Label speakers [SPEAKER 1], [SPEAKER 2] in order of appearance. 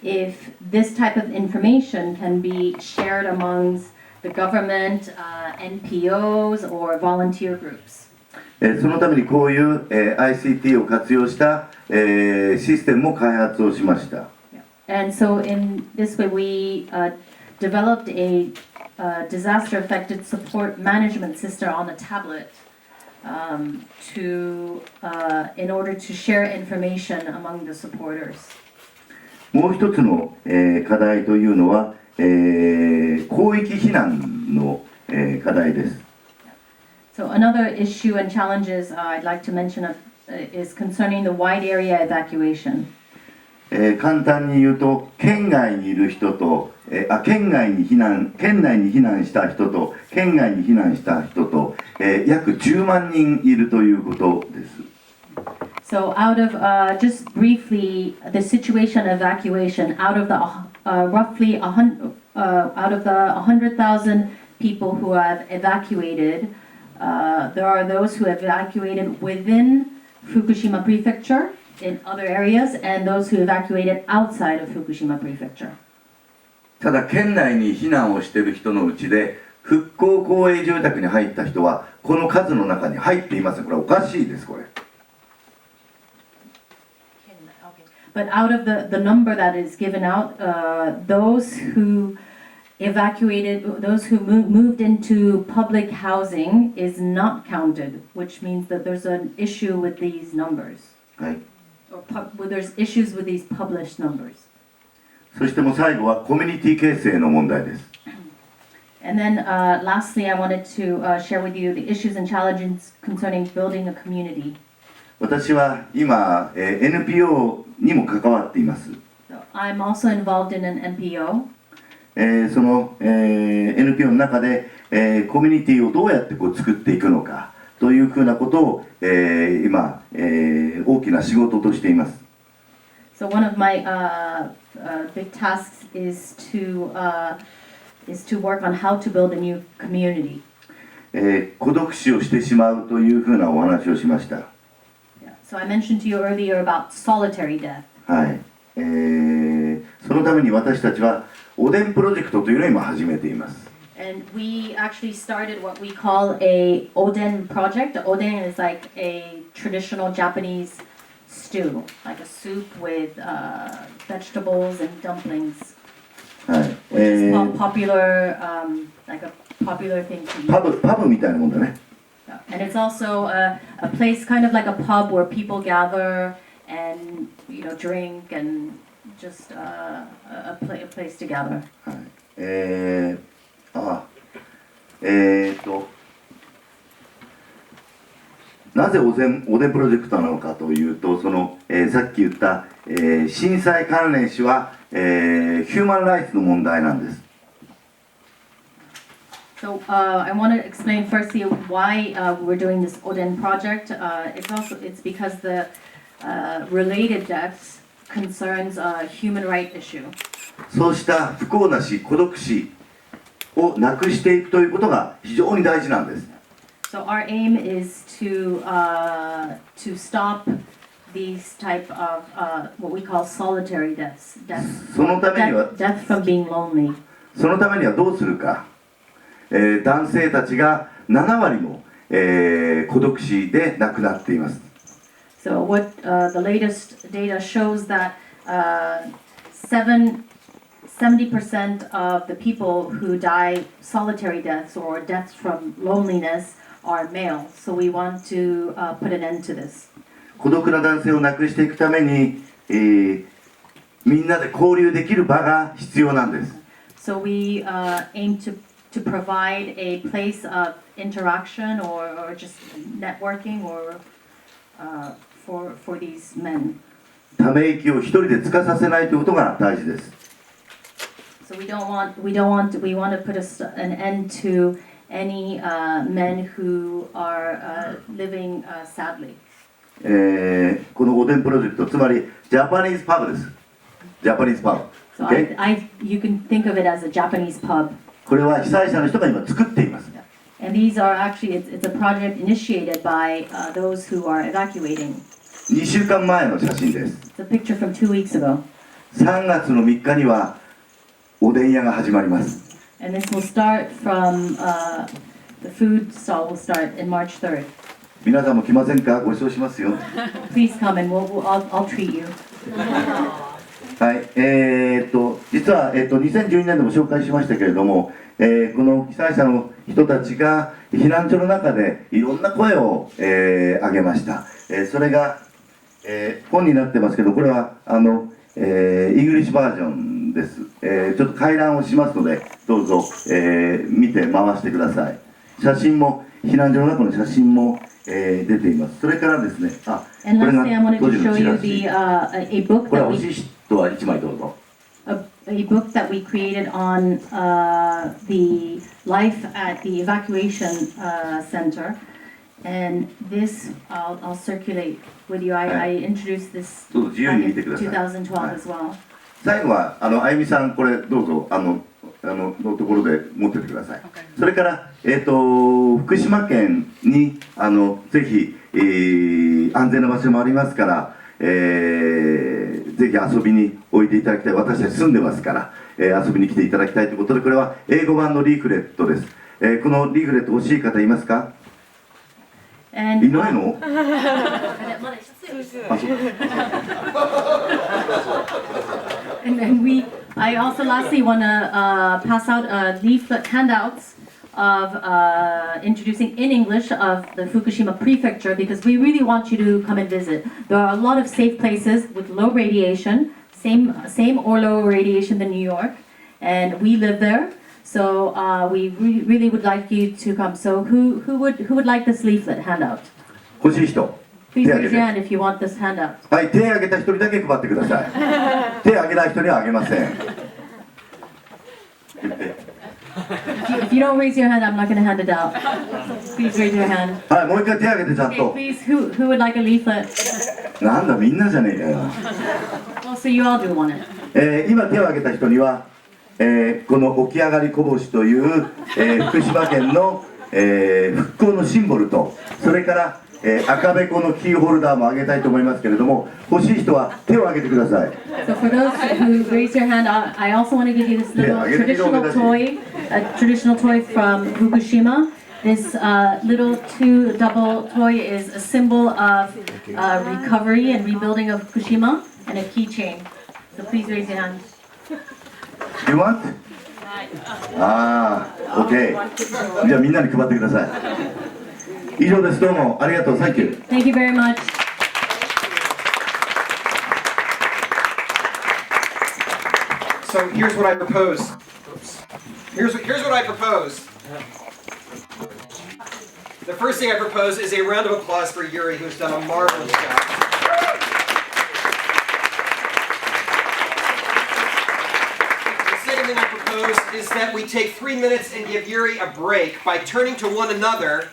[SPEAKER 1] if this type of information can be shared amongst the government, NPOs, or volunteer groups.
[SPEAKER 2] そのためにこういう、ICT を活用した、システムも開発をしました。
[SPEAKER 1] And so in this way we developed a disaster affected support management system on a tablet in order to share information among the supporters.
[SPEAKER 2] もう一つの、課題というのは、広域避難の、課題です。
[SPEAKER 1] So another issue and challenges I'd like to mention is concerning the wide area evacuation.
[SPEAKER 2] 簡単に言うと、県外にいる人と、県内に避難した人と、県外に避難した人と、約10万人いるということです。
[SPEAKER 1] So out of just briefly the situation evacuation, out of the roughly out of the 100,000 people who have evacuated, there are those who have evacuated within Fukushima Prefecture in other areas, and those who evacuated outside of Fukushima Prefecture.
[SPEAKER 2] ただ県内に避難をしている人のうちで復興公営住宅に入った人はこの数の中に入っていません。これはおかしいです。これ。
[SPEAKER 1] But out of the number that is given out, those who evacuated, those who moved into public housing is not counted, which means that there's an issue with these numbers.
[SPEAKER 2] はい。
[SPEAKER 1] Or there's issues with these published numbers.
[SPEAKER 2] そしてもう最後はコミュニティ形成の問題です。
[SPEAKER 1] And then lastly, I wanted to share with you the issues and challenges concerning building a community.
[SPEAKER 2] 私は今、NPO にも関わっています。
[SPEAKER 1] So I'm also involved in an NPO.
[SPEAKER 2] その、NPO の中で、コミュニティをどうやってこう作っていくのかというふうなことを、今、大きな仕事としています。
[SPEAKER 1] So one of my big tasks is to work on how to build a new community.
[SPEAKER 2] 孤独死をしてしまうというふうなお話をしました。
[SPEAKER 1] So I mentioned to you earlier about solitary death.
[SPEAKER 2] はい。そのために私たちはおでんプロジェクトというのを今始めています。
[SPEAKER 1] And we actually started what we call a oden project. Oden is like a traditional Japanese stew, like a soup with vegetables and dumplings.
[SPEAKER 2] はい。
[SPEAKER 1] Which is popular, like a popular thing to eat.
[SPEAKER 2] パブみたいなもんだね。
[SPEAKER 1] And it's also a place kind of like a pub where people gather and drink and just a place to gather.
[SPEAKER 2] はい。なぜおでんプロジェクトなのかというと、さっき言った、震災関連死は、ヒューマンライツの問題なんです。
[SPEAKER 1] So I want to explain firstly why we're doing this Oden project. It's because the related deaths concerns a human right issue.
[SPEAKER 2] そうした不幸な死、孤独死をなくしていくということが非常に大事なんです。
[SPEAKER 1] So our aim is to stop these type of what we call solitary deaths. Death from being lonely.
[SPEAKER 2] そのためにはどうするか。男性たちが7割も、孤独死で亡くなっています。
[SPEAKER 1] So what the latest data shows that 70% of the people who die solitary deaths or deaths from loneliness are male. So we want to put an end to this.
[SPEAKER 2] 孤独な男性を亡くしていくために、みんなで交流できる場が必要なんです。
[SPEAKER 1] So we aim to provide a place of interaction or just networking or for these men.
[SPEAKER 2] ため息を一人でつかさせないということが大事です。
[SPEAKER 1] So we want to put an end to any men who are living sadly.
[SPEAKER 2] このおでんプロジェクト、つまりジャパニーズパブです。ジャパニーズパブ。
[SPEAKER 1] So you can think of it as a Japanese pub.
[SPEAKER 2] これは被災者の人が今作っています。
[SPEAKER 1] And these are actually it's a project initiated by those who are evacuating.
[SPEAKER 2] 2週間前の写真です。
[SPEAKER 1] It's a picture from 2 weeks ago.
[SPEAKER 2] 3月の3日にはおでん屋が始まります。
[SPEAKER 1] And this will start from, the food stall will start in March 3rd.
[SPEAKER 2] 皆さんも来ませんか？ご馳走しますよ。
[SPEAKER 1] Please come and I'll treat you.
[SPEAKER 2] はい、実は、2012年でも紹介しましたけれども、この被災者の人たちが避難所の中でいろんな声を、上げました。それが、本になってますけど、これはイングリッシュバージョンです。ちょっと回覧をしますので、どうぞ、見て回してください。写真も、避難所の中の写真も、出ています。それからですね、
[SPEAKER 1] And
[SPEAKER 2] これが
[SPEAKER 1] lastly, I wanted
[SPEAKER 2] 当
[SPEAKER 1] to
[SPEAKER 2] 時の
[SPEAKER 1] show
[SPEAKER 2] チ
[SPEAKER 1] you
[SPEAKER 2] ラシ。
[SPEAKER 1] a book
[SPEAKER 2] これ
[SPEAKER 1] that
[SPEAKER 2] は
[SPEAKER 1] we
[SPEAKER 2] 欲しい人は1枚どうぞ。
[SPEAKER 1] a book that we created on the life at the evacuation center. And this I'll circulate with you. I introduced this
[SPEAKER 2] どうぞ自由
[SPEAKER 1] back
[SPEAKER 2] に
[SPEAKER 1] in
[SPEAKER 2] 見てください。
[SPEAKER 1] 2012 as well.
[SPEAKER 2] 最後はあゆみさん、これどうぞのところで持っててください。それから福島県にぜひ、安全な場所もありますから、ぜひ遊びにおいでいただきたい。私たち住んでますから、遊びに来ていただきたいということで、これは英語版のリーフレットです。このリーフレット欲しい方いますか？
[SPEAKER 1] And
[SPEAKER 2] いないの？あ、そう。
[SPEAKER 1] And then I also lastly want to pass out leaflet handouts of introducing in English of the Fukushima prefecture, because we really want you to come and visit. There are a lot of safe places with low radiation, same or lower radiation than New York, and we live there. So we really would like you to come. So who would like this leaflet handout?
[SPEAKER 2] 欲しい人。
[SPEAKER 1] Please
[SPEAKER 2] 手挙
[SPEAKER 1] raise
[SPEAKER 2] げ
[SPEAKER 1] your
[SPEAKER 2] て。
[SPEAKER 1] hand if you want this handout.
[SPEAKER 2] はい、手を挙げた人にだけ配ってください。手を挙げない人にはあげません。言って。
[SPEAKER 1] If you don't raise your hand, I'm not going to hand it out. Please raise your hand.
[SPEAKER 2] はい、もう一回手を挙げてちゃん
[SPEAKER 1] Okay,
[SPEAKER 2] と。
[SPEAKER 1] please, who would like a leaflet?
[SPEAKER 2] なんだ、みんなじゃねえかよ。
[SPEAKER 1] Well, so you all do want it.
[SPEAKER 2] 今手を挙げた人には、この起き上がりこぼしという、福島県の、復興のシンボルと、それから、赤べこのキーホルダーもあげたいと思いますけれども、欲しい人は手を挙げてください。
[SPEAKER 1] So for those who raise your hand, I also want to give you this little traditional toy, a traditional toy from Fukushima. This little two-double toy is a symbol of recovery and rebuilding of Fukushima, and a keychain. So please raise your hand.
[SPEAKER 2] You want? OK。じゃあみんなに配ってください。以上です。どうもありがとう。Thank you.
[SPEAKER 1] Thank you very much.
[SPEAKER 3] So here's what I propose. Here's what I propose. The first thing I propose is a round of applause for Yuri, who's done a marvelous job. The second thing I propose is that we take 3 minutes and give Yuri a break by turning to one another